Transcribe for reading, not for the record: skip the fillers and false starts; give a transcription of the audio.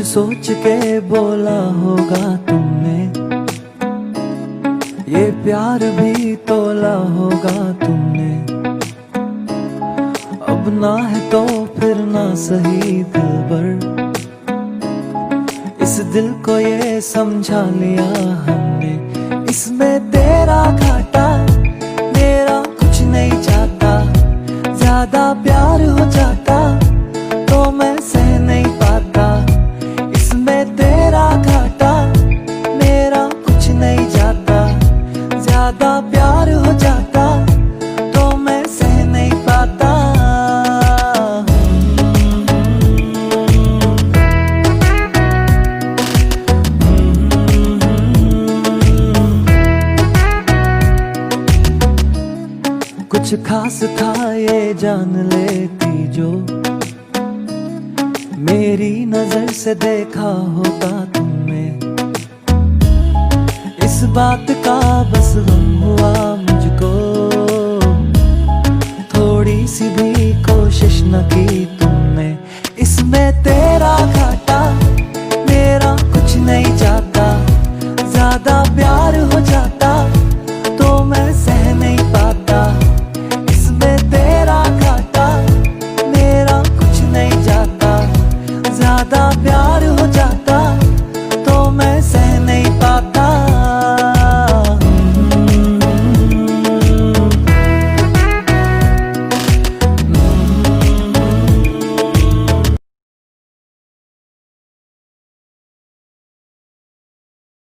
सोच के बोला होगा तुमने, ये प्यार भी तोला होगा तुमने। अब ना है तो फिर ना सही दिलबर, इस दिल को ये समझा लिया हमने। इसमें तेरा घाटा मेरा कुछ नहीं जाता, ज्यादा प्यार हो जाता तो मैं सह नहीं पाता। इसमें तेरा घाटा मेरा कुछ नहीं जाता, ज्यादा प्यार हो जाता तो मैं सह नहीं पाता। कुछ खास था ये जान लेती जो, मेरी नजर से देखा होता तुमने। इस बात का बस गम हुआ मुझको, थोड़ी सी भी कोशिश न की